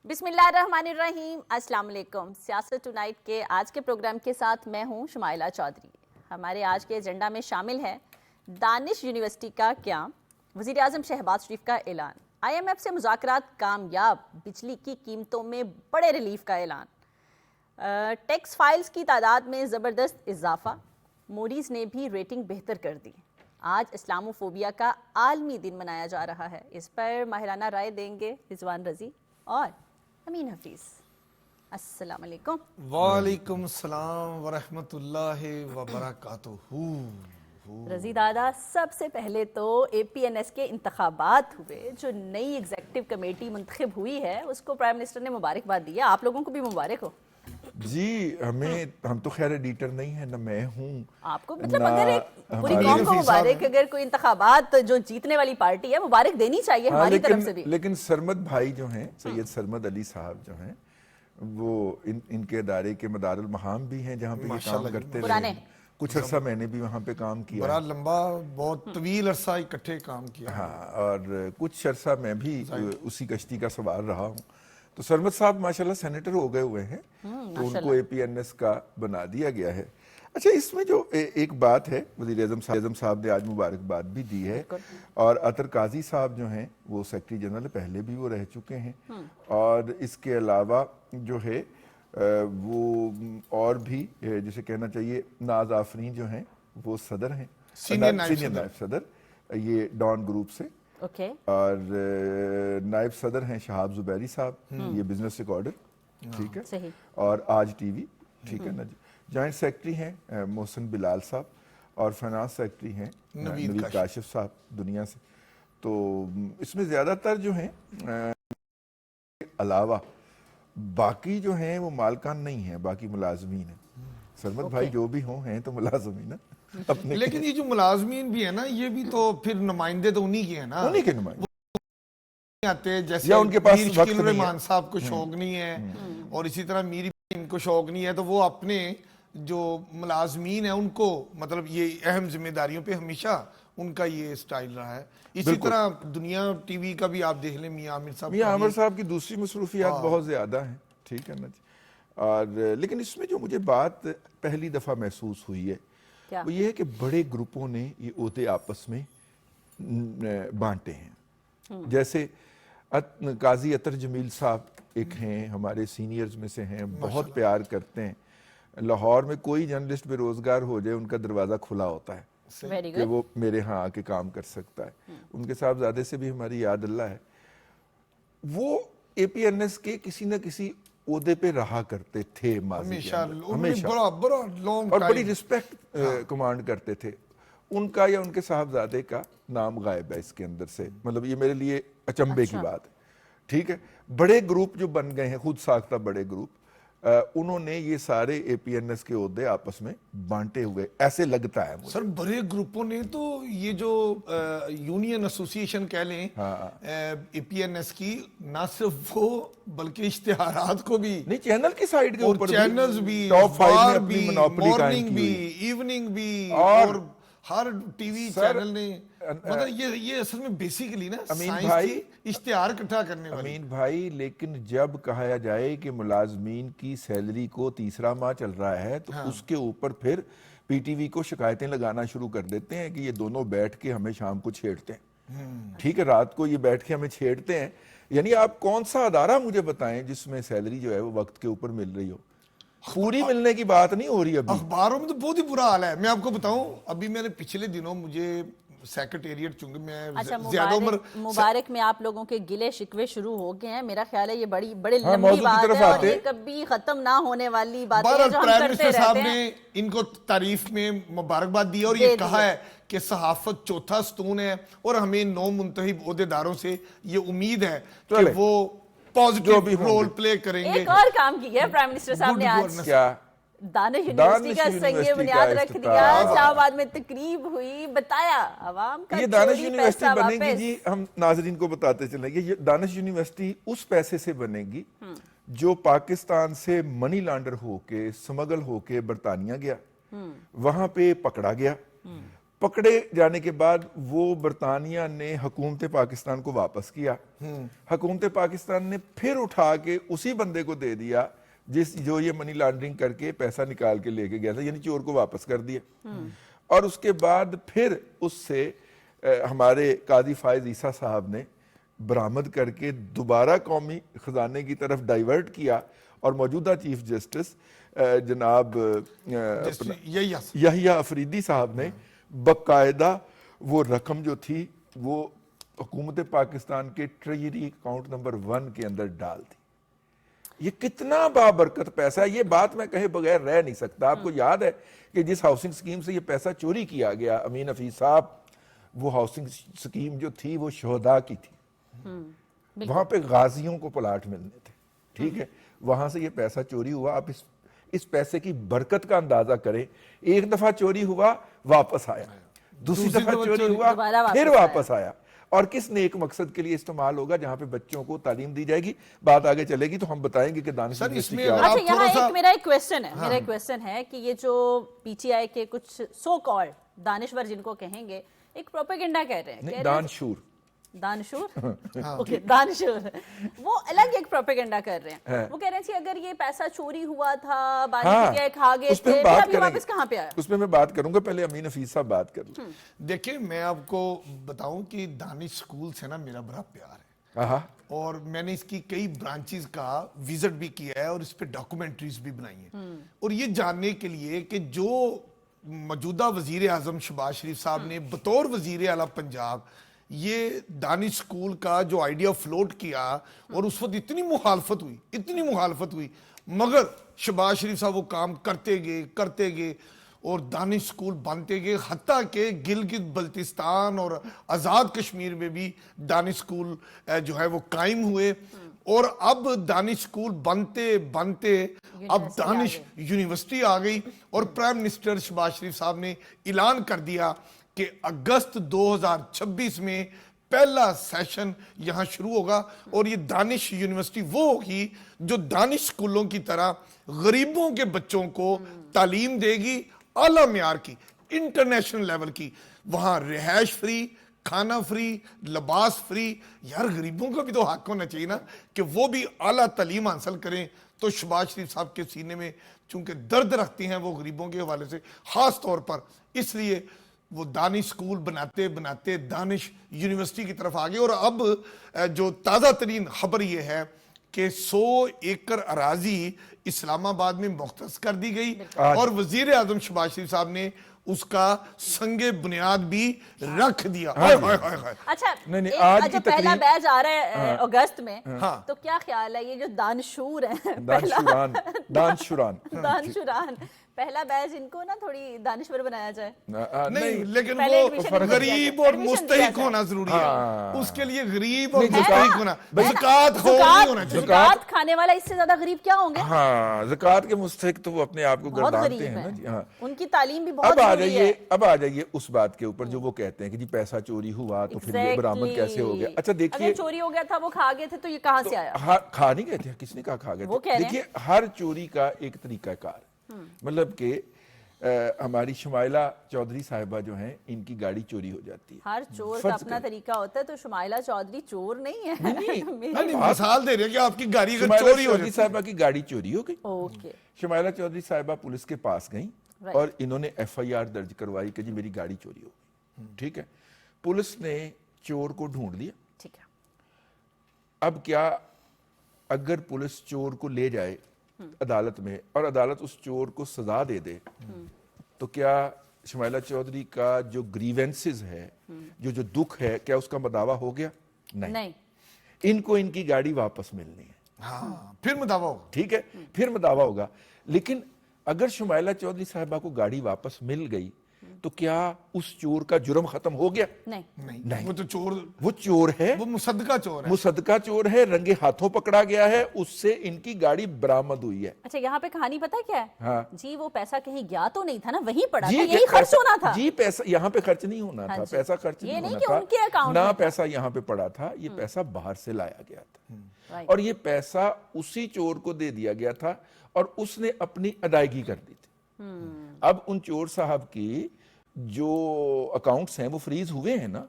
بسم اللہ الرحمن الرحیم، السلام علیکم۔ سیاست ٹونائٹ کے آج کے پروگرام کے ساتھ میں ہوں شمائلہ چودھری۔ ہمارے آج کے ایجنڈا میں شامل ہے دانش یونیورسٹی کا قیام، وزیر اعظم شہباز شریف کا اعلان، آئی ایم ایف سے مذاکرات کامیاب، بجلی کی قیمتوں میں بڑے ریلیف کا اعلان، ٹیکس فائلز کی تعداد میں زبردست اضافہ، موڈیز نے بھی ریٹنگ بہتر کر دی۔ آج اسلامو فوبیا کا عالمی دن منایا جا رہا ہے۔ اس پر ماہرانہ رائے دیں گے رضوان رضی اور امین حفیظ۔ السلام علیکم۔ وعلیکم السلام ورحمۃ اللہ وبرکاتہ۔ رضی دادا، سب سے پہلے تو اے پی این ایس کے انتخابات ہوئے، جو نئی ایگزیکٹو کمیٹی منتخب ہوئی ہے اس کو پرائم منسٹر نے مبارکباد دی ہے۔ آپ لوگوں کو بھی مبارک ہو۔ جی، ہم تو خیر ایڈیٹر نہیں ہیں، نہ میں ہوں، آپ کو مطلب اگر ایک پوری قوم کو مبارک، اگر کوئی انتخابات جو جیتنے والی پارٹی ہے مبارک دینی چاہیے ہماری طرف سے بھی۔ لیکن سرمد بھائی جو ہیں، سید سرمد علی صاحب جو ہیں، وہ ان کے ادارے کے مدار المہام بھی ہیں جہاں پہ یہ کام کرتے رہے۔ کچھ عرصہ میں نے بھی وہاں پہ کام کیا، بڑا لمبا بہت طویل عرصہ اکٹھے کام کیا۔ ہاں، اور کچھ عرصہ میں بھی اسی کشتی کا سوار رہا ہوں۔ تو سرمد صاحب ماشاءاللہ سینیٹر ہو گئے ہوئے ہیں، تو ان کو اے پی این ایس کا بنا دیا گیا ہے۔ اچھا، اس میں جو ایک بات ہے، وزیر اعظم صاحب نے آج مبارکباد بھی دی ہے، اور عطر قاضی صاحب جو ہیں وہ سیکرٹری جنرل پہلے بھی وہ رہ چکے ہیں، اور اس کے علاوہ جو ہے وہ اور بھی جسے کہنا چاہیے ناز آفرین جو ہیں وہ صدر ہیں، سینئر نائب صدر، یہ ڈان گروپ سے، اور نائب صدر ہیں شہاب زبیری صاحب، یہ بزنس ریکارڈر، ٹھیک ہے، اور آج ٹی وی، ٹھیک ہے نا جی۔ جوائنٹ سیکرٹری ہیں محسن بلال صاحب، اور فائنانس سیکرٹری ہیں نوید کاشف صاحب دنیا سے۔ تو اس میں زیادہ تر جو ہیں علاوہ باقی جو ہیں وہ مالکان نہیں ہیں، باقی ملازمین ہیں۔ سرمد بھائی جو بھی ہوں ہیں تو ملازمین ہیں، لیکن یہ جو ملازمین بھی ہیں نا، یہ بھی تو پھر نمائندے تو انہی کے ہیں نا، انہی کے نمائندے آتے، جیسے میر شکیل الرحمان صاحب کو شوق نہیں ہے، اور اسی طرح میری ان کو شوق نہیں ہے، تو وہ اپنے جو ملازمین ہیں ان کو مطلب یہ اہم ذمہ داریوں پہ ہمیشہ ان کا یہ سٹائل رہا ہے۔ اسی طرح دنیا ٹی وی کا بھی آپ دیکھ لیں، میاں عامر صاحب کی دوسری مصروفیات بہت زیادہ ہیں، ٹھیک ہے نا جی۔ اور لیکن اس میں جو مجھے بات پہلی دفعہ محسوس ہوئی ہے وہ یہ ہے کہ بڑے گروپوں نے یہ عہدے آپس میں بانٹے ہیں۔ جیسے قاضی عطر جمیل صاحب ایک ہیں، ہمارے سینئرز میں سے ہیں، بہت پیار کرتے ہیں۔ لاہور میں کوئی جرنلسٹ بے روزگار ہو جائے ان کا دروازہ کھلا ہوتا ہے کہ وہ میرے ہاں آ کے کام کر سکتا ہے۔ ان کے صاحبزادے سے بھی ہماری یاد اللہ ہے۔ وہ اے پی این ایس کے کسی نہ کسی عہدے پہ رہا کرتے تھے ماضی کے اندر، ہمیشہ، اور بڑی رسپیکٹ کمانڈ کرتے تھے۔ ان کا یا ان کے صاحبزادے کا نام غائب ہے اس کے اندر سے، مطلب یہ میرے لیے اچنبے کی بات ہے، ٹھیک ہے۔ بڑے گروپ جو بن گئے ہیں، خود ساختہ بڑے گروپ، انہوں نے یہ سارے اے پی این ایس کے عہدے آپس میں بانٹے ہوئے، ایسے لگتا ہے مجھے۔ سر بڑے گروپوں نے تو یہ جو یونین ایسوسی ایشن کہہ لیں اے پی این ایس کی، نہ صرف وہ بلکہ اشتہارات کو بھی، نہیں، چینل کی سائیڈ کے اوپر چینلز بھی، ٹاپ 5 میں بھی، اپنی منوپلی قائم مارننگ کی بھی، ہوئی، ایوننگ بھی، اور ہر ٹی وی چینل نے، مطلب یہ اصل میں بیسیکلی نا سائنس کی اشتہار اکٹھا کرنے والی۔ امین بھائی، لیکن جب کہا جائے کہ ملازمین کی سیلری کو تیسرا ماہ چل رہا ہے تو اس کے اوپر پھر پی ٹی وی کو شکایتیں لگانا شروع کر دیتے ہیں کہ یہ دونوں بیٹھ کے ہمیں شام کو چھیڑتے ہیں، ٹھیک ہے، رات کو یہ بیٹھ کے ہمیں چھیڑتے ہیں۔ یعنی آپ کون سا ادارہ مجھے بتائیں جس میں سیلری جو ہے وہ وقت کے اوپر مل رہی ہو؟ پوری ملنے کی بات نہیں ہو رہی ابھی۔ اخباروں میں تو بہت ہی برا حال ہے۔ میں آپ کو بتاؤں، ابھی میں نے پچھلے دنوں مجھے سیکرٹیریٹ، چونکہ میں زیادہ عمر، مبارک میں آپ لوگوں کے گلے شکوے شروع ہو گئے ہیں۔ میرا خیال ہے یہ بڑی لمبی بات ہے اور یہ کبھی ختم نہ ہونے والی باتیں ہیں جو ہم کرتے رہتے ہیں۔ نے ان کو تعریف میں مبارکباد دی اور یہ کہا ہے کہ صحافت چوتھا ستون ہے، اور ہمیں نو منتخب عہدیداروں سے یہ امید ہے کہ وہ پازیٹیو رول پلے کریں گے۔ ایک اور کام کیا ہے پرائم منسٹر صاحب نے آج، کیا دانش یونیورسٹی کا سنگ بنیاد رکھ دیا، اسلام آباد میں تقریب ہوئی، بتایا عوام کا یہ دانش یونیورسٹی بنے گی جی، ہم ناظرین کو بتاتے چلیں گے، یہ دانش یونیورسٹی اس پیسے سے بنے گی جو پاکستان سے منی لانڈر ہو کے، سمگل ہو کے برطانیہ گیا، وہاں پہ پکڑا گیا، پکڑے جانے کے بعد وہ برطانیہ نے حکومت پاکستان کو واپس کیا. حکومت پاکستان نے پھر اٹھا کے اسی بندے کو دے دیا جو یہ منی لانڈرنگ کر کے پیسہ نکال کے لے کے گیا تھا, یعنی چور کو واپس کر دیا. اور اس کے بعد پھر اس سے ہمارے قاضی فائز عیسیٰ صاحب نے برآمد کر کے دوبارہ قومی خزانے کی طرف ڈائیورٹ کیا, اور موجودہ چیف جسٹس جناب یحییٰ افریدی صاحب نے باقاعدہ وہ رقم جو تھی وہ حکومت پاکستان کے ٹریجری اکاؤنٹ نمبر 1 کے اندر ڈال دی. یہ کتنا بابرکت پیسہ ہے, یہ بات میں کہے بغیر رہ نہیں سکتا. آپ کو یاد ہے کہ جس ہاؤسنگ سکیم سے یہ پیسہ چوری کیا گیا, امین حفیظ صاحب, وہ ہاؤسنگ سکیم جو تھی وہ شہداء کی تھی. وہاں پہ غازیوں کو پلاٹ ملنے تھے, ٹھیک ہے, وہاں سے یہ پیسہ چوری ہوا. آپ اس پیسے کی برکت کا اندازہ کریں. ایک دفعہ چوری ہوا, واپس آیا, دوسری دفعہ چوری ہوا, پھر واپس آیا. اور کس نیک مقصد کے لیے استعمال ہوگا؟ جہاں پہ بچوں کو تعلیم دی جائے گی. بات آگے چلے گی تو ہم بتائیں گے کہ دانش یونیورسٹی کیا ہے. اچھا, یہاں میرا ایک کویسچن ہے کہ یہ جو پی ٹی آئی کے کچھ سو کالڈ دانشور جن کو کہیں گے, ایک پروپیگنڈا کہہ رہے ہیں, دانشور وہ الگ ایک پروپیگنڈا کر رہے ہیں. وہ کہہ رہے ہیں اگر یہ پیسہ چوری ہوا تھا, بانی کھا گئے تھے, پھر ابھی واپس کہاں پہ آیا؟ اس پہ میں بات کروں گا, پہلے امین حفیظ صاحب بات کر لیں. دیکھیں, میں آپ کو بتاؤں کہ دانش اسکول سے نا میرا بڑا پیار ہے, اور میں نے اس کی کئی برانچز کا وزٹ بھی کیا ہے اور اس پہ ڈاکومنٹریز بھی بنائی ہیں. اور یہ جاننے کے لیے کہ جو موجودہ وزیر اعظم شہباز شریف صاحب نے بطور وزیر اعلیٰ پنجاب یہ دانش اسکول کا جو آئیڈیا فلوٹ کیا, اور اس وقت اتنی مخالفت ہوئی, مگر شہباز شریف صاحب وہ کام کرتے گئے اور دانش اسکول بنتے گئے, حتیٰ کہ گلگت بلتستان اور آزاد کشمیر میں بھی دانش اسکول جو ہے وہ قائم ہوئے. اور اب دانش اسکول بنتے اب دانش یونیورسٹی آ گئی, اور پرائم منسٹر شہباز شریف صاحب نے اعلان کر دیا کہ اگست 2026 میں پہلا سیشن یہاں شروع ہوگا. اور یہ دانش یونیورسٹی وہ ہوگی جو دانش اسکولوں کی طرح غریبوں کے بچوں کو تعلیم دے گی, اعلیٰ معیار کی, انٹرنیشنل لیول کی. وہاں رہائش فری, کھانا فری, لباس فری. یار غریبوں کا بھی تو حق ہونا چاہیے نا کہ وہ بھی اعلیٰ تعلیم حاصل کریں. تو شہباز شریف صاحب کے سینے میں چونکہ درد رکھتے ہیں وہ غریبوں کے حوالے سے خاص طور پر, اس لیے وہ دانش اسکول بناتے دانش یونیورسٹی کی طرف آگے. اور اب جو تازہ ترین خبر یہ ہے کہ 100 ایکڑ اراضی اسلام آباد میں مختص کر دی گئی, اور وزیر اعظم شہباز شریف صاحب نے اس کا سنگ بنیاد بھی رکھ دیا. اچھا, جو پہلا بیچ آ رہا ہے اگست میں, تو کیا خیال ہے یہ جو دانشور ہیں, دانشوران پہلا بیچ ان کو نا تھوڑی دانشور بنایا جائے؟ نہیں, لیکن وہ غریب اور مستحق ہونا ضروری ہے. اس کے لیے غریب اور مستحق ہونا, زکوٰۃ ہونا چاہیے. زکوٰۃ کھانے والا اس سے زیادہ غریب کیا ہوں گے؟ ہاں, زکوٰۃ کے مستحق تو وہ اپنے آپ کو گردانتے ہیں نا. ان کی تعلیم بھی بہت ضروری ہے. اب آ جائیے اس بات کے اوپر جو وہ کہتے ہیں کہ جی پیسہ چوری ہوا تو پھر یہ برآمد کیسے ہو گیا. اچھا دیکھیے, اگر چوری ہو گیا تھا, وہ کھا گئے تھے, تو یہ کہاں سے آیا؟ کھا نہیں گئے تھے, کس نے کہا کھا گئے تھے؟ دیکھیے, ہر چوری کا ایک طریقہ کار, مطلب کہ ہماری شمائلہ چودھری صاحبہ جو ہیں, ان کی گاڑی چوری ہو جاتی ہے. ہر چور کا اپنا طریقہ ہوتا ہے, تو شمائلہ چودھری چور نہیں ہے. نہیں, مثال دے رہے ہیں کہ آپ کی گاڑی اگر شمائلہ چوری ہو چودھری صاحبہ کی گاڑی چوری ہو گئی. شمائلہ چودھری صاحبہ پولیس کے پاس گئیں اور انہوں نے ایف آئی آر درج کروائی کہ جی میری گاڑی چوری ہو گئی. ٹھیک ہے, پولیس نے چور کو ڈھونڈ لیا. ٹھیک ہے, اب کیا اگر پولیس چور کو لے جائے عدالت میں اور عدالت اس چور کو سزا دے دے, تو کیا شمائلہ چودھری کا جو گریونسز ہے, جو دکھ ہے, کیا اس کا مداوع ہو گیا؟ نہیں. ان کو ان کی گاڑی واپس ملنی ہے. ہاں, پھر مداوع ہوگا. ٹھیک ہے, پھر مداوع ہوگا. لیکن اگر شمائلہ چودھری صاحبہ کو گاڑی واپس مل گئی تو کیا اس چور کا جرم ختم ہو گیا؟ نہیں, وہ تو چور ہے, وہ مصدقہ چور ہے, رنگے ہاتھوں پکڑا گیا ہے, اس سے ان کی گاڑی برآمد ہوئی ہے. اچھا, یہاں پہ کہانی پتہ کیا ہے جی؟ وہ پیسہ کہیں گیا تو نہیں تھا نا, وہیں پڑا تھا, یہی خرچ ہونا تھا. جی, پیسہ یہاں پہ خرچ نہیں ہونا تھا, پیسہ خرچ نہیں ہونا تھا, نہ پیسہ یہاں پہ پڑا تھا, یہ پیسہ باہر سے لایا گیا تھا, اور یہ پیسہ اسی چور کو دے دیا گیا تھا, اور اس نے اپنی ادائیگی کر دی تھی. اب ان چور صاحب کی جو اکاؤنٹس ہیں وہ فریز ہوئے ہیں نا,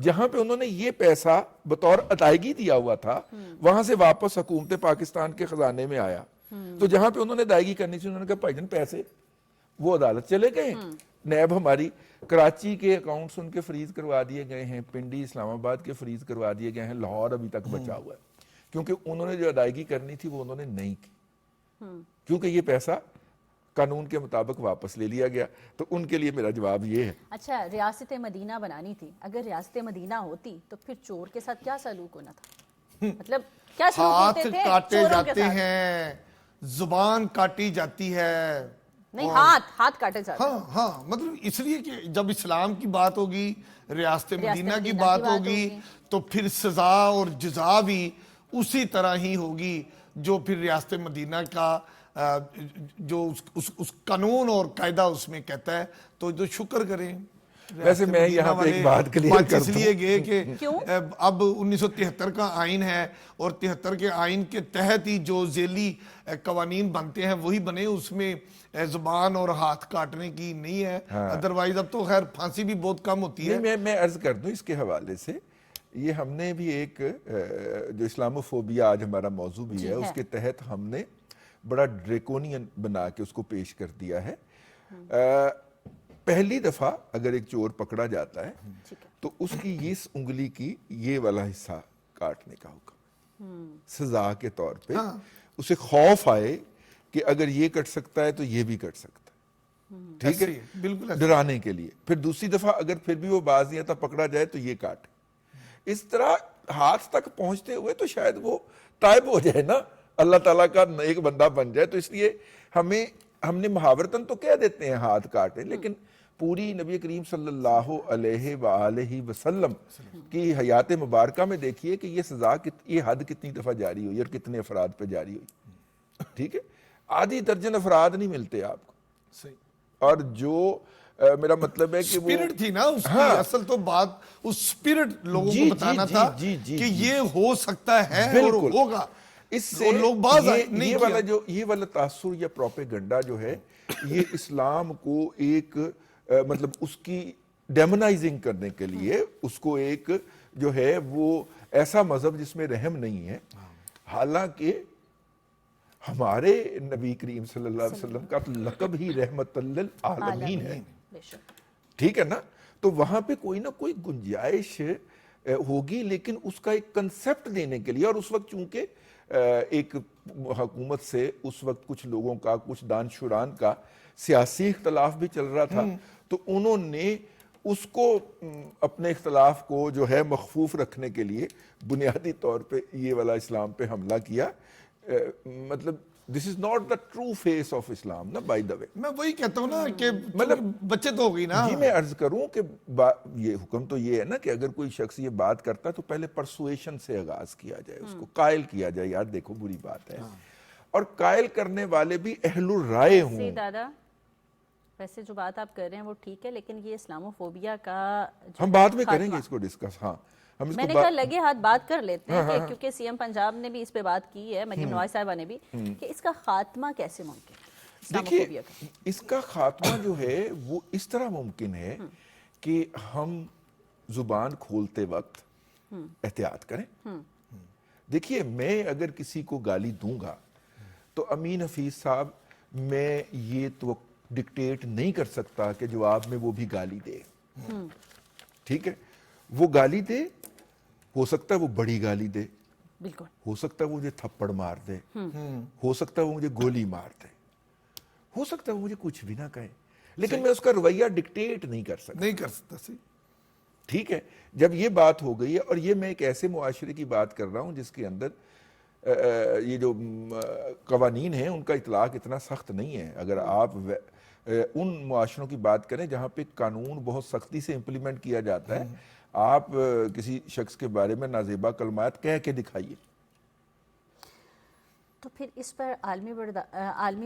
جہاں پہ انہوں نے یہ پیسہ بطور ادائیگی دیا ہوا تھا وہاں سے واپس حکومت پاکستان کے خزانے میں آیا, تو جہاں پہ انہوں نے ادائیگی کرنی تھی انہوں نے کہا بھائی جان پیسے, وہ عدالت چلے گئے. نیب ہماری کراچی کے اکاؤنٹس ان کے فریز کروا دیے گئے ہیں, پنڈی اسلام آباد کے فریز کروا دیے گئے ہیں, لاہور ابھی تک بچا ہوا ہے, کیونکہ انہوں نے جو ادائیگی کرنی تھی وہ انہوں نے نہیں کی, کیونکہ یہ پیسہ قانون کے مطابق واپس لے لیا گیا. تو ان کے لیے میرا جواب یہ ہے. اچھا, ریاست مدینہ بنانی تھی, اگر ریاست مدینہ ہوتی تو پھر چور کے ساتھ کیا سلوک ہونا تھا؟ مطلب کیا سلوک ہوتے تھے؟ ہاتھ کاٹے چوروں کے جاتے ساتھ؟ ہیں, زبان کاٹی جاتی ہے. نہیں, ہاتھ کاٹے جاتے ہیں. ہاں مطلب اس لیے کہ جب اسلام کی بات ہوگی, ریاست مدینہ کی بات ہوگی, تو پھر سزا اور جزا بھی اسی طرح ہی ہوگی جو پھر ریاست مدینہ کا جو اس قانون اور قاعدہ اس میں کہتا ہے. تو جو شکر کریں. ویسے میں یہاں پہ ایک بات کلیئر کرتا ہوں, اس لیے گئے کہ اب 1973 کا آئین ہے, اور 73 کے آئین کے تحت ہی جو ذیلی قوانین بنتے ہیں وہی بنے, اس میں زبان اور ہاتھ کاٹنے کی نہیں ہے. ادروائز اب تو خیر پھانسی بھی بہت کم ہوتی ہے. میں عرض کر دوں اس کے حوالے سے, یہ ہم نے بھی ایک جو اسلاموفوبیا آج ہمارا موضوع بھی ہے, اس کے تحت ہم نے بڑا ڈریکونین بنا کے اس کو پیش کر دیا ہے. پہلی دفعہ اگر ایک چور پکڑا جاتا ہے تو اس کی اس انگلی کی یہ والا حصہ کاٹنے کا حکم, سزا کے طور پہ. اسے خوف آئے کہ اگر یہ کٹ سکتا ہے تو یہ بھی کٹ سکتا ہے, ٹھیک ہے, بالکل ڈرانے کے لیے. پھر دوسری دفعہ اگر پھر بھی وہ باز نہیں آتا پکڑا جائے تو یہ کاٹے. اس طرح ہاتھ تک پہنچتے ہوئے تو شاید وہ تائب ہو جائے نا, اللہ تعالیٰ کا ایک بندہ بن جائے. تو اس لیے ہم نے محاورتاً تو کہہ دیتے ہیں ہاتھ کاٹے, لیکن پوری نبی کریم صلی اللہ علیہ وآلہ وسلم کی حیات مبارکہ میں دیکھیے کہ یہ سزا یہ حد کتنی دفعہ جاری ہوئی اور کتنے افراد پہ جاری ہوئی. ٹھیک ہے, آدھی درجن افراد نہیں ملتے آپ کو. اور جو میرا مطلب ہے کہ وہ سپیرٹ تھی نا اس کی, اصل تو بات اس سپیرٹ لوگوں کو بتانا تھا کہ یہ ہو سکتا ہے اور ہوگا. اس سے لوگ باز نہیں, یہ والا تاثر یا پروپیگنڈا جو ہے یہ اسلام کو ایک مطلب اس کی ڈیمونائزنگ کرنے کے لیے, اس کو ایک جو ہے وہ ایسا مذہب جس میں رحم نہیں ہے. حالانکہ ہمارے نبی کریم صلی اللہ علیہ وسلم کا لقب ہی رحمت للعالمین ہے, ٹھیک ہے نا. تو وہاں پہ کوئی نہ کوئی گنجائش ہوگی, لیکن اس کا ایک کنسپٹ دینے کے لیے, اور اس وقت چونکہ ایک حکومت سے اس وقت کچھ لوگوں کا, کچھ دانشوران کا سیاسی اختلاف بھی چل رہا تھا, تو انہوں نے اس کو اپنے اختلاف کو جو ہے مخفوف رکھنے کے لیے بنیادی طور پہ یہ والا اسلام پہ حملہ کیا. مطلب this is not the true face of Islam نا, by the way. میں وہی کہتا ہوں نا کہ مطلب بچت ہو گئی نا. جی میں عرض کروں کہ یہ حکم تو یہ ہے نا کہ اگر کوئی شخص یہ بات کرتا ہے تو پہلے پرسویشن سے آغاز کیا جائے, اس کو قائل کیا جائے, یار دیکھو بری بات ہے, اور قائل کرنے والے بھی اہل الرائے ہوں. دادا ویسے جو بات آپ کر رہے ہیں وہ ٹھیک ہے, لیکن یہ اسلاموفوبیا کا ہم بعد میں کریں گے اس کو ڈسکس. ہاں میں نے کہا لگے ہاتھ بات کر لیتے ہیں, کیونکہ سی ایم پنجاب نے بھی اس پہ بات کی ہے, مریم نواز صاحبہ نے بھی, کہ اس کا خاتمہ کیسے ممکن ہے. دیکھیے اس کا خاتمہ جو ہے وہ اس طرح ممکن ہے کہ ہم زبان کھولتے وقت احتیاط کریں. دیکھیے میں اگر کسی کو گالی دوں گا تو امین حفیظ صاحب میں یہ تو ڈکٹیٹ نہیں کر سکتا کہ جواب میں وہ بھی گالی دے. ٹھیک ہے, وہ گالی دے, ہو سکتا ہے وہ بڑی گالی دے, بالکل ہو سکتا ہے وہ مجھے تھپڑ مار دے, ہو سکتا ہے وہ مجھے گولی مار دے, ہو سکتا ہے وہ مجھے کچھ بھی نہ کہے, لیکن میں اس کا رویہ ڈکٹیٹ نہیں کر سکتا. ٹھیک ہے, جب یہ بات ہو گئی ہے, اور یہ میں ایک ایسے معاشرے کی بات کر رہا ہوں جس کے اندر یہ جو قوانین ہیں ان کا اطلاق اتنا سخت نہیں ہے. اگر آپ ان معاشروں کی بات کریں جہاں پہ قانون بہت سختی سے امپلیمنٹ کیا جاتا ہے, آپ کسی شخص کے بارے میں نازیبا کلمات کہہ کے دکھائیے. تو پھر اس پر عالمی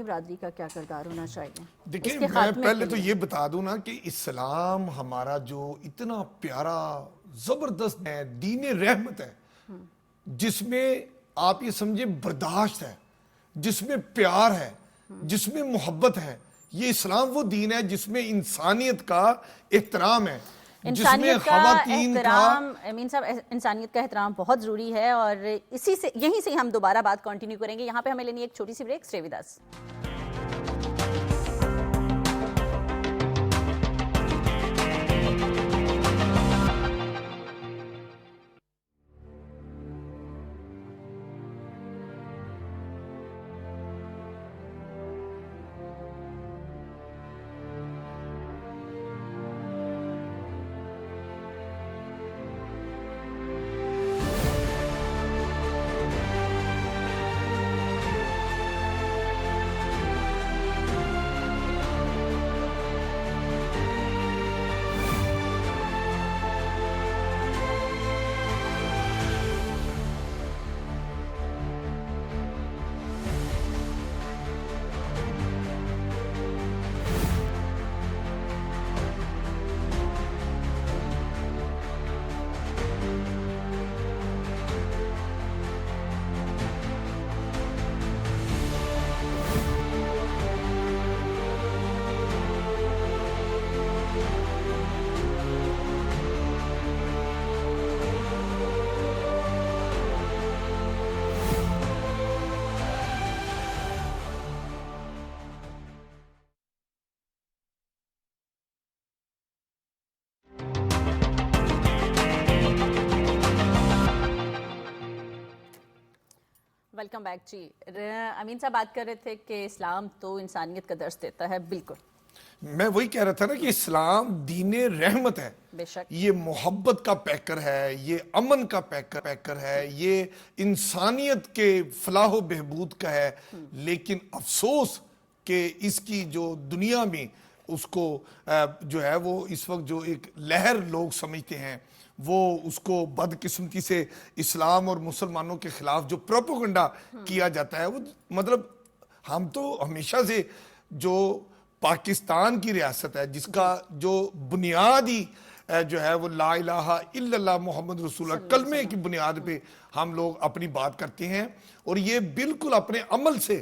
برادری کا کیا کردار ہونا چاہیے؟ دیکھیں میں پہلے تو یہ بتا دوں نا کہ اسلام ہمارا جو اتنا پیارا زبردست ہے, دین رحمت ہے, جس میں آپ یہ سمجھے برداشت ہے, جس میں پیار ہے, جس میں محبت ہے, یہ اسلام وہ دین ہے جس میں انسانیت کا احترام ہے، جس میں انسانیت کا خواتین احترام، امین صاحب انسانیت کا احترام بہت ضروری ہے، اور اسی سے یہیں سے ہم دوبارہ بات کنٹینیو کریں گے. یہاں پہ ہمیں لینی ایک چھوٹی سی break. Stay with us. Welcome back جی. امین صاحب بات کر رہے تھے کہ اسلام تو انسانیت کا درس دیتا ہے. بالکل میں وہی کہہ رہا تھا نا کہ اسلام دین رحمت ہے، بے شک. یہ محبت کا پیکر ہے، یہ امن کا پیکر ہے، یہ انسانیت کے فلاح و بہبود کا ہے. لیکن افسوس کہ اس کی جو دنیا میں اس کو جو ہے وہ اس وقت جو ایک لہر لوگ سمجھتے ہیں، وہ اس کو بدقسمتی سے اسلام اور مسلمانوں کے خلاف جو پروپیگنڈا کیا جاتا ہے، وہ مطلب ہم تو ہمیشہ سے جو پاکستان کی ریاست ہے جس کا جو بنیادی جو ہے وہ لا الہ الا اللہ محمد رسول اللہ کلمے کی بنیاد پہ ہم لوگ اپنی بات کرتے ہیں، اور یہ بالکل اپنے عمل سے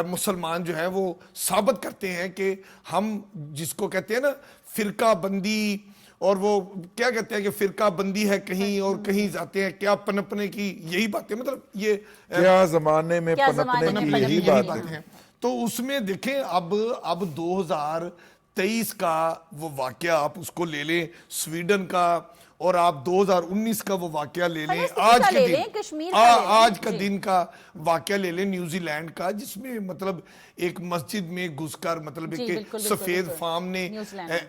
مسلمان جو ہے وہ ثابت کرتے ہیں کہ ہم جس کو کہتے ہیں نا فرقہ بندی، اور وہ کیا کہتے ہیں کہ فرقہ بندی ہے کہیں اور کہیں جاتے ہیں کیا پنپنے کی یہی باتیں، مطلب یہ کیا زمانے میں پنپنے کی یہی بات ہے. تو اس میں دیکھیں اب 2023 کا وہ واقعہ آپ اس کو لے لیں سویڈن کا، اور آپ 2019 کا وہ واقعہ لے لیں، آج کا دن کا واقعہ لے لیں نیوزی لینڈ کا، جس میں مطلب ایک مسجد میں گھس کر مطلب ایک سفید فام نے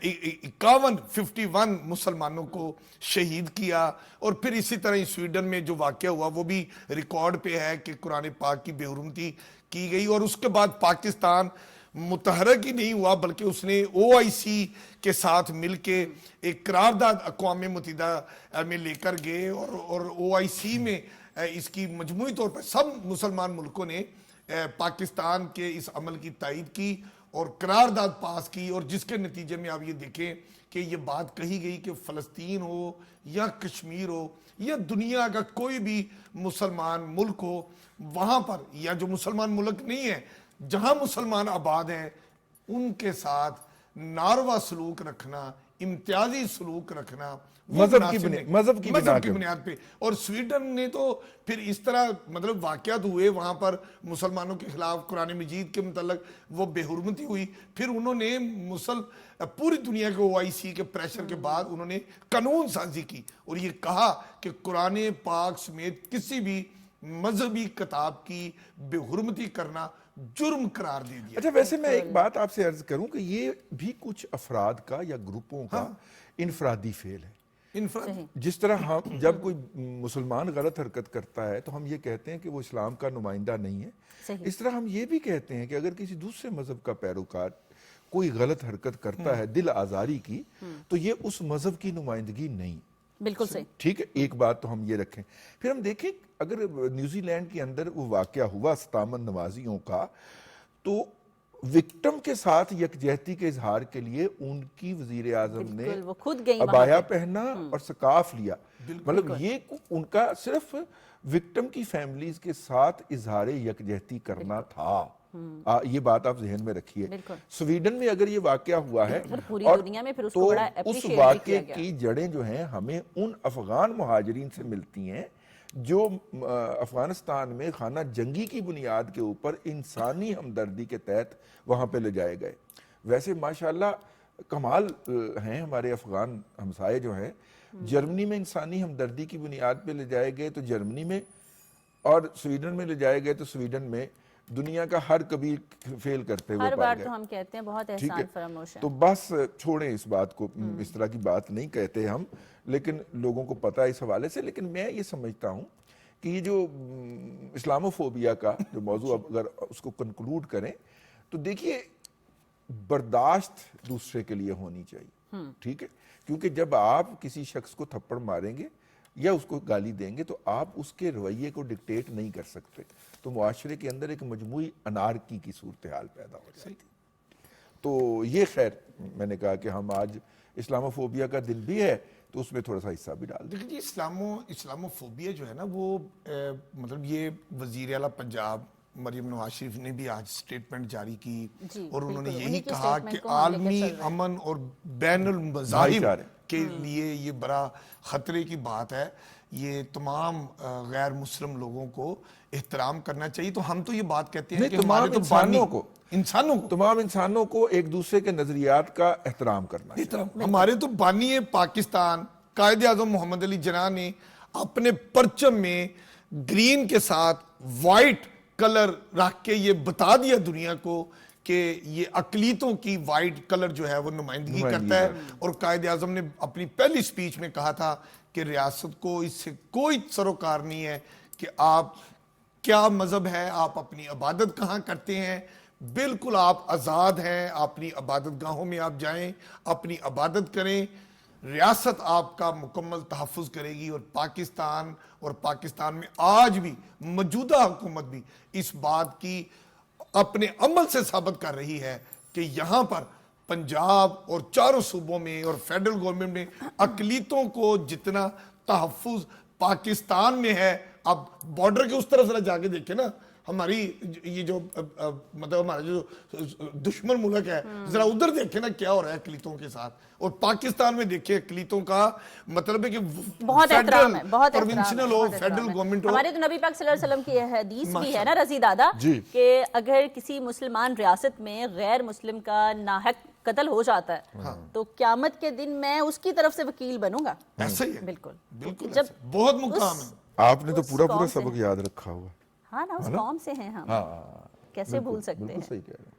51 مسلمانوں کو شہید کیا. اور پھر اسی طرح سویڈن میں جو واقعہ ہوا وہ بھی ریکارڈ پہ ہے کہ قرآن پاک کی بے حرمتی کی گئی. اور اس کے بعد پاکستان متحرک ہی نہیں ہوا بلکہ اس نے OIC کے ساتھ مل کے ایک قرارداد اقوام متحدہ میں لے کر گئے، اور OIC میں اس کی مجموعی طور پر سب مسلمان ملکوں نے پاکستان کے اس عمل کی تائید کی اور قرارداد پاس کی، اور جس کے نتیجے میں آپ یہ دیکھیں کہ یہ بات کہی گئی کہ فلسطین ہو یا کشمیر ہو یا دنیا کا کوئی بھی مسلمان ملک ہو، وہاں پر یا جو مسلمان ملک نہیں ہے جہاں مسلمان آباد ہیں ان کے ساتھ ناروا سلوک رکھنا، امتیازی سلوک رکھنا مذہب کی بنیاد پہ. اور سویڈن نے تو پھر اس طرح مطلب واقعات ہوئے وہاں پر مسلمانوں کے خلاف قرآن مجید کے متعلق وہ بے حرمتی ہوئی، پھر انہوں نے پوری دنیا کے OIC کے پریشر کے بعد انہوں نے قانون سازی کی اور یہ کہا کہ قرآن پاک سمیت کسی بھی مذہبی کتاب کی بے حرمتی کرنا جرم قرار دے دیا. اچھا ویسے میں ایک بات آپ سے عرض کروں کہ یہ بھی کچھ افراد کا یا گروپوں کا انفرادی فعل ہے. جس طرح ہم جب کوئی مسلمان غلط حرکت کرتا ہے تو ہم یہ کہتے ہیں کہ وہ اسلام کا نمائندہ نہیں ہے، اس طرح ہم یہ بھی کہتے ہیں کہ اگر کسی دوسرے مذہب کا پیروکار کوئی غلط حرکت کرتا ہے دل آزاری کی تو یہ اس مذہب کی نمائندگی نہیں. بالکل صحیح. ٹھیک ہے، ایک بات تو ہم یہ رکھیں. پھر ہم دیکھیں اگر نیوزی لینڈ کے اندر وہ واقعہ ہوا ستامن نوازیوں کا، تو وکٹم کے ساتھ یکجہتی کے اظہار کے لیے ان کی وزیر اعظم نے عبایا پہنا اور سکارف لیا. مطلب یہ ان کا صرف وکٹم کی فیملیز کے ساتھ اظہار یکجہتی کرنا تھا. یہ بات آپ ذہن میں رکھیے. بالکل. سویڈن میں اگر یہ واقعہ ہوا ہے اور پوری دنیا میں پھر اس تو کو بڑا اس اپریشیٹ بھی واقعے کیا گیا. کی جڑیں جو ہیں ہمیں ان افغان مہاجرین سے ملتی ہیں جو افغانستان میں خانہ جنگی کی بنیاد کے اوپر انسانی ہمدردی کے تحت وہاں پہ لے جائے گئے. ویسے ماشاءاللہ کمال ہیں ہمارے افغان ہمسائے جو ہیں. جرمنی میں انسانی ہمدردی کی بنیاد پہ لے جائے گئے تو جرمنی میں، اور سویڈن میں لے جائے گئے تو سویڈن میں دنیا کا ہر کبھی فیل کرتے ہوئے ہر پائے بار گئے. تو ہم کہتے ہیں بہت ٹھیک احسان ہے، فراموش ہے. تو بس چھوڑیں اس بات کو، اس طرح کی بات نہیں کہتے ہم، لیکن لوگوں کو پتہ ہے اس حوالے سے. لیکن میں یہ سمجھتا ہوں کہ یہ جو اسلاموفوبیا کا جو موضوع اگر اس کو کنکلوڈ کریں تو دیکھیے برداشت دوسرے کے لیے ہونی چاہیے. ٹھیک ہے، کیونکہ جب آپ کسی شخص کو تھپڑ ماریں گے یا اس کو گالی دیں گے تو آپ اس کے رویے کو ڈکٹیٹ نہیں کر سکتے. تو معاشرے کے اندر ایک مجموعی انارکی کی صورتحال پیدا ہو جاتی. تو یہ خیر میں نے کہا کہ ہم آج اسلاموفوبیا کا دن بھی ہے تو اس میں تھوڑا سا حصہ بھی ڈال دیں. دیکھیں جی، اسلاموفوبیا جو ہے نا وہ مطلب یہ وزیر اعلیٰ پنجاب مریم نواز شریف نے بھی آج سٹیٹمنٹ جاری کی اور انہوں نے یہی کہا کہ عالمی امن اور بین المذاہب کے لیے یہ بڑا خطرے کی بات ہے. یہ تمام غیر مسلم لوگوں کو احترام کرنا چاہیے. تو ہم تو یہ بات کہتے ہیں کہ ہمارے تو تمام انسانوں کو ایک دوسرے کے نظریات کا احترام کرنا چاہیے. ہمارے تو بانی پاکستان قائد اعظم محمد علی جناح نے اپنے پرچم میں گرین کے ساتھ وائٹ کلر رکھ کے یہ بتا دیا دنیا کو کہ یہ اقلیتوں کی وائٹ کلر جو ہے وہ نمائندگی کرتا ہے. اور قائد اعظم نے اپنی پہلی سپیچ میں کہا تھا کہ ریاست کو اس سے کوئی سروکار نہیں ہے کہ آپ کیا مذہب ہے، آپ اپنی عبادت کہاں کرتے ہیں، بالکل آپ آزاد ہیں، اپنی عبادت گاہوں میں آپ جائیں، اپنی عبادت کریں، ریاست آپ کا مکمل تحفظ کرے گی. اور پاکستان میں آج بھی موجودہ حکومت بھی اس بات کی اپنے عمل سے ثابت کر رہی ہے کہ یہاں پر پنجاب اور چاروں صوبوں میں اور فیڈرل گورنمنٹ میں اقلیتوں کو جتنا تحفظ پاکستان میں ہے. اب بارڈر کے اس طرف ذرا جا کے دیکھیں نا، ہماری یہ جو مطلب ہمارا جو دشمن ملک ہے، ذرا ادھر دیکھیں نا کیا ہو رہا ہے اقلیتوں کے ساتھ. اور پاکستان میں دیکھیں اقلیتوں کا مطلب ہے کہ بہت احترام ہے، بہت پروونشنل ہو، فیڈرل گورنمنٹ ہو. ہمارے تو نبی پاک صلی اللہ علیہ وسلم کی حدیث بھی ہے نا رضی دادا کہ اگر کسی مسلمان ریاست میں غیر مسلم کا ناحق قتل ہو جاتا ہے تو قیامت کے دن میں اس کی طرف سے وکیل بنوں گا. ایسا ہی ہے، بالکل جب بہت مقام ہے. آپ نے تو پورا سبق یاد رکھا ہوا. ہاں نا، اس قوم سے ہیں ہم، کیسے بھول سکتے ہیں. بالکل صحیح کہہ رہے ہیں.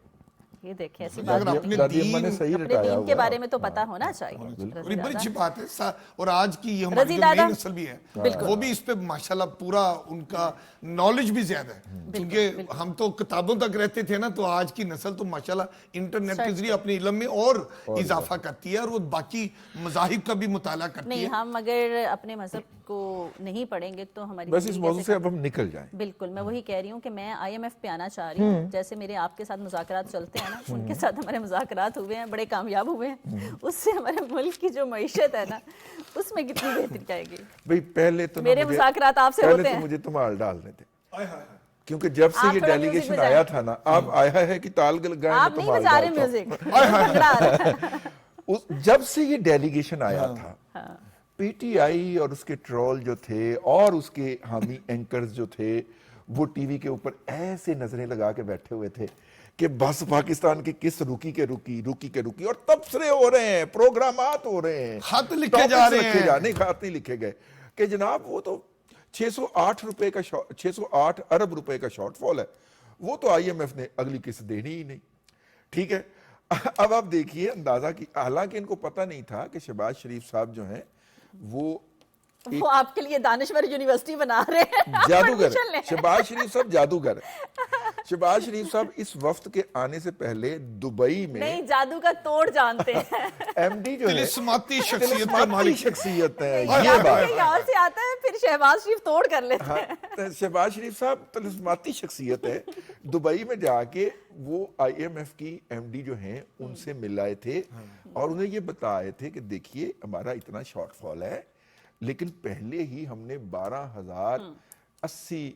یہ دیکھیں ایسی اگر بات اپنے دادی اماں نے صحیح اپنے رٹایا دین کے ہوا بارے میں تو پتہ ہونا چاہیے. اور یہ بڑی اچھی بات ہے. اور آج کی یہ ہماری جو نئی نسل بھی ہے وہ بھی اس پہ ماشاءاللہ پورا ان کا نالج بھی زیادہ ہے. کیونکہ ہم تو کتابوں تک رہتے تھے نا، تو آج کی نسل تو ماشاءاللہ انٹرنیٹ کے ذریعے اپنے علم میں اور اضافہ کرتی ہے اور وہ باقی مذاہب کا بھی مطالعہ کرتی ہے. نہیں، ہم اگر اپنے مذہب کو نہیں پڑھیں گے تو ہماری بس اس موضوع سے اب ہم نکل جائیں. بالکل، میں وہی کہہ رہی ہوں کہ میں IMF پہ آنا چاہ رہی ہوں. جیسے میرے آپ کے ساتھ مذاکرات چلتے ہیں نا، ان کے ساتھ ہمارے مذاکرات ہوئے ہیں، بڑے کامیاب ہوئے ہیں. اس سے ہمارے ملک کی جو معیشت ہے نا اس میں کتنی بہتری آئے گی. بھئی پہلے تو میرے مذاکرات آپ سے ہوتے ہیں. پہلے تو مجھے تمال ڈالنے تھے، کیونکہ جب سے یہ ڈیلیگیشن آیا تھا نا، آپ آیا ہے کہ تال گائیں آپ نہیں بجا رہے میوزک. جب سے یہ ڈیلیگیشن آیا تھا، پی ٹی آئی اور اس کے ٹرول جو تھے اور اس کے حامی اینکرز جو تھے وہ ٹی وی کے اوپر ایسے نظریں لگا کے بیٹھے ہوئے تھے کہ بس پاکستان کی کس رکی کے رکی اور تبصرے ہو رہے ہیں، پروگرامات ہو رہے ہیں، خط لکھے جا رہے ہیں. نہیں، خط نہیں لکھے گئے کہ جناب وہ تو 608 ارب روپے کا شارٹ فال ہے، وہ تو IMF نے اگلی قسط دینی ہی نہیں. ٹھیک ہے، اب آپ دیکھیے اندازہ کی، حالانکہ ان کو پتہ نہیں تھا کہ شہباز شریف صاحب جو ہیں وہ آپ کے لیے دانشور یونیورسٹی بنا رہے ہیں، جادوگر. شہباز شریف صاحب جادوگر ہے. شہباز شریف صاحب اس وفد کے آنے سے پہلے دبئی میں نہیں جادو کا توڑ جانتے ہیں. MD جو ہے تلسماتی شخصیت کا مالک شخصیت ہے. یہ بات یہاں سے آتا ہے، پھر شہباز شریف توڑ کر لیتے ہیں. شہباز شریف صاحب تلسماتی شخصیت ہے. دبئی میں جا کے وہ IMF کی MD جو ہیں ان سے مل آئے تھے اور انہیں یہ بتائے تھے کہ دیکھیے ہمارا اتنا شارٹ فال ہے، لیکن پہلے ہی ہم نے 12,000 80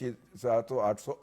600-800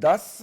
10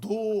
2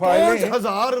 5000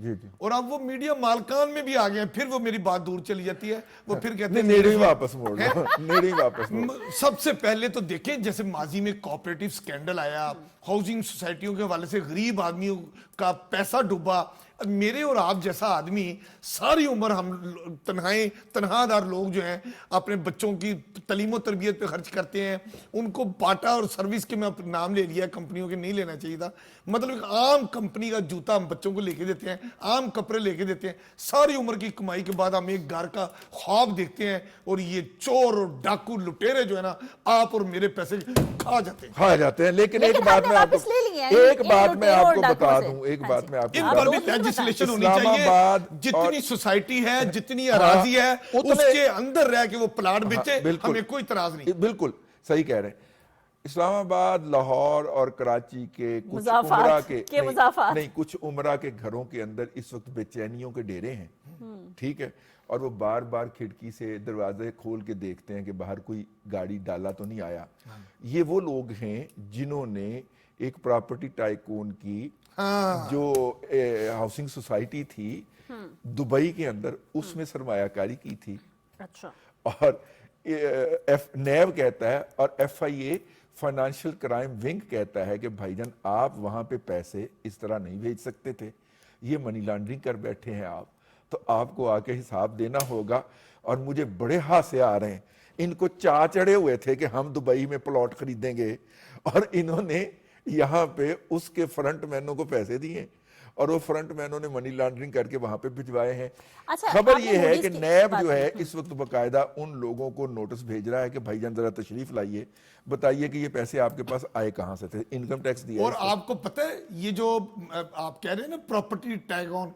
جی جی اور اب وہ میڈیا مالکان میں بھی آ گئے ہیں. پھر وہ میری بات دور چلی جاتی ہے, وہ پھر کہتے ہیں نیڑے ہی واپس موڑ لو, نیڑے ہی واپس موڑ. سب سے پہلے تو دیکھیں جیسے ماضی میں کوآپریٹو سکینڈل آیا, ہاؤسنگ سوسائٹیوں کے حوالے سے غریب آدمیوں کا پیسہ ڈوبا. میرے اور آپ جیسا آدمی ساری عمر ہم تنہا دار لوگ جو ہیں اپنے بچوں کی تعلیم و تربیت پہ خرچ کرتے ہیں, ان کو باٹا اور سروس کے میں نام لے لیا, کمپنیوں کے نہیں لینا چاہیے تھا. مطلب ایک عام کمپنی کا جوتا ہم بچوں کو لے کے دیتے ہیں, عام کپڑے لے کے دیتے ہیں. ساری عمر کی کمائی کے بعد ہم ایک گھر کا خواب دیکھتے ہیں اور یہ چور اور ڈاکو لٹیرے جو ہے نا آپ اور میرے پیسے کھا جاتے ہیں. لیکن ایک بات میں آپ کو بتا دوں, ایک بات میں آپ ان پر بھی لیجسلیشن ہونی چاہیے. جتنی سوسائٹی ہے, جتنی اراضی ہے, اس کے اندر رہ کے وہ پلاٹ بیچے, ہمیں کوئی اعتراض نہیں. بالکل صحیح کہہ رہے ہیں. اسلام آباد, لاہور اور کراچی کے کچھ عمرہ کے نہیں کچھ عمرہ کے گھروں کے اندر اس وقت بے چینیوں کے ڈیرے ہیں, ٹھیک ہے, اور وہ بار بار کھڑکی سے دروازے کھول کے دیکھتے ہیں کہ باہر کوئی گاڑی ڈالا تو نہیں آیا. یہ وہ لوگ ہیں جنہوں نے ایک پراپرٹی ٹائکون کی جو ہاؤسنگ سوسائٹی تھی دبئی کے اندر, اس میں سرمایہ کاری کی تھی. اور نیب کہتا ہے اور ایف آئی اے فائنانشل کرائم ونگ کہتا ہے کہ بھائی جان آپ وہاں پہ پیسے اس طرح نہیں بھیج سکتے تھے, یہ منی لانڈرنگ کر بیٹھے ہیں آپ, تو آپ کو آ کے حساب دینا ہوگا. اور مجھے بڑے ہاسے آ رہے ہیں, ان کو چڑھے ہوئے تھے کہ ہم دبئی میں پلاٹ خریدیں گے, اور انہوں نے یہاں پہ اس کے فرنٹ مینوں کو پیسے دیے اور وہ فرنٹ مینوں نے منی لانڈرنگ کر کے وہاں پہ بھجوائے ہیں. خبر یہ ہے کہ نیب جو ہے اس وقت باقاعدہ ان لوگوں کو نوٹس بھیج رہا ہے کہ بھائی جان ذرا تشریف لائیے, بتائیے کہ یہ پیسے آپ کے پاس آئے کہاں سے تھے, انکم ٹیکس دیا. اور آپ کو پتہ ہے یہ جو آپ کہہ رہے ہیں نا پراپرٹی ٹیگ آن,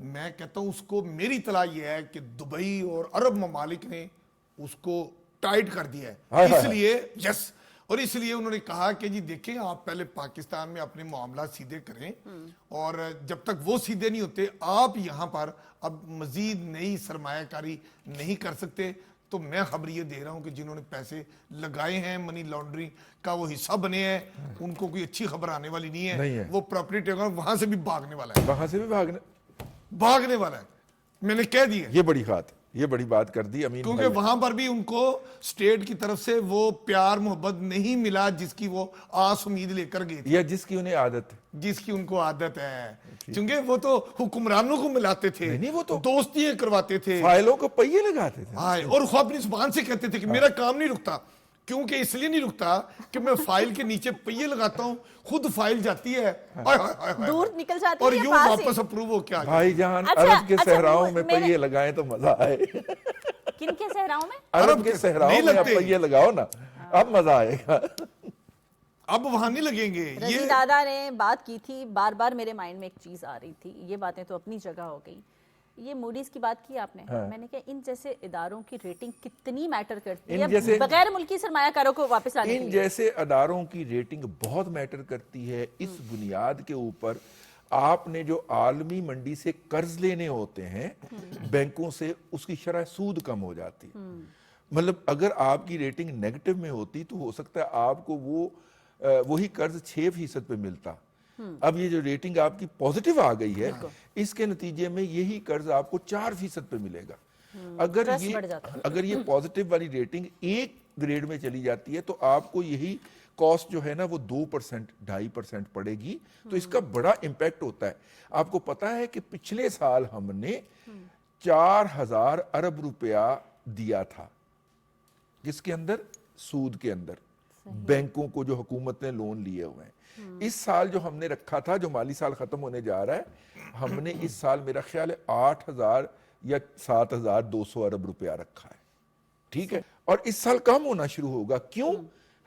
میں کہتا ہوں اس کو, میری اطلاع یہ ہے کہ دبئی اور عرب ممالک نے اس کو ٹائٹ کر دیا ہے, اس لیے یس, اور اس لیے انہوں نے کہا کہ جی دیکھیں آپ پہلے پاکستان میں اپنے معاملات سیدھے کریں, اور جب تک وہ سیدھے نہیں ہوتے آپ یہاں پر اب مزید نئی سرمایہ کاری نہیں کر سکتے. تو میں خبر یہ دے رہا ہوں کہ جنہوں نے پیسے لگائے ہیں منی لانڈرنگ کا وہ حصہ بنے ہیں, ان کو کوئی اچھی خبر آنے والی نہیں ہے. وہ پراپرٹی ٹیکن وہاں سے بھی بھاگنے والا ہے, وہاں سے بھی بھاگنے والا ہے, میں نے کہہ دیا. یہ بڑی بات کر دی امین, کیونکہ وہاں پر بھی ان کو سٹیٹ کی طرف سے وہ پیار محبت نہیں ملا جس کی وہ آس امید لے کر گئے تھے, یا جس کی انہیں عادت, جس کی ان کو عادت ہے. چونکہ وہ تو حکمرانوں کو ملاتے تھے, وہ تو دوستیاں کرواتے تھے, فائلوں کو پہیے لگاتے تھے, اور وہ اپنی زبان سے کہتے تھے کہ میرا کام نہیں رکتا. کیونکہ اس لیے نہیں رکتا کہ میں فائل کے نیچے پہیے لگاتا ہوں, خود فائل جاتی ہے دور نکل جاتی ہے اور یوں واپس اپروو ہو کے آ جاتی ہے. بھائی جان عرب کے صحراؤں میں پہیے لگائیں تو مزہ آئے. کن کے صحراؤں میں؟ عرب کے صحراؤں میں آپ پہیے لگاؤ نا, اب مزہ آئے گا. اب وہاں نہیں لگیں گے. رضی دادا نے بات کی تھی, بار بار میرے مائنڈ میں ایک چیز آ رہی تھی, یہ باتیں تو اپنی جگہ ہو گئی. یہ موڈیز کی بات کی آپ نے, میں نے کہا ان جیسے اداروں کی ریٹنگ کتنی میٹر کرتی ہے بغیر ملکی سرمایہ کاروں کو واپس لانے کے لیے. ان جیسے اداروں کی ریٹنگ بہت میٹر کرتی ہے. اس بنیاد کے اوپر آپ نے جو عالمی منڈی سے قرض لینے ہوتے ہیں بینکوں سے, اس کی شرح سود کم ہو جاتی. مطلب اگر آپ کی ریٹنگ نیگیٹو میں ہوتی تو ہو سکتا ہے آپ کو وہی قرض 6% پہ ملتا. اب یہ جو ریٹنگ آپ کی پوزیٹیو آ گئی ہے, اس کے نتیجے میں یہی قرض آپ کو 4% پہ ملے گا. اگر یہ پوزیٹیو والی ریٹنگ ایک گریڈ میں چلی جاتی ہے تو آپ کو یہی کاسٹ جو ہے نا وہ 2%, 2.5% پڑے گی. تو اس کا بڑا امپیکٹ ہوتا ہے. آپ کو پتا ہے کہ پچھلے سال ہم نے 4,000 ارب روپیہ دیا تھا, جس کے اندر سود کے اندر بینکوں کو جو حکومت نے لون لیے ہوئے ہیں. اس سال جو ہم نے رکھا تھا, جو مالی سال ختم ہونے جا رہا ہے, ہم نے اس سال میرا خیال ہے 8,000 یا 7,200 ارب روپیہ رکھا ہے, ٹھیک ہے. اور اس سال کم ہونا شروع ہوگا. کیوں؟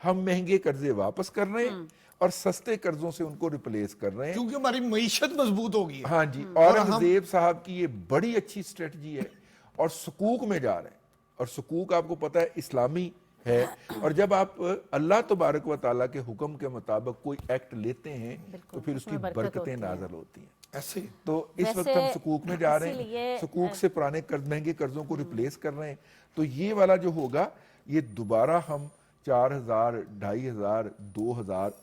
ہم مہنگے قرضے واپس کر رہے ہیں اور سستے قرضوں سے ان کو ریپلیس کر رہے ہیں, کیونکہ ہماری معیشت مضبوط ہوگی. ہاں جی, اورنگزیب صاحب کی یہ بڑی اچھی اسٹریٹجی ہے, اور سکوک میں جا رہے ہیں. اور سکوک آپ کو پتا ہے اسلامی ہے, اور جب آپ اللہ تبارک و تعالیٰ کے حکم کے مطابق کوئی ایکٹ لیتے ہیں تو پھر اس کی برکتیں نازل ہوتی ہیں. ایسے تو اس وقت ہم سکوک میں جا رہے ہیں, سکوک سے پرانے مہنگے قرضوں کو ریپلیس کر رہے ہیں. تو یہ والا جو ہوگا, یہ دوبارہ ہم 4,000, 2,500, 2,000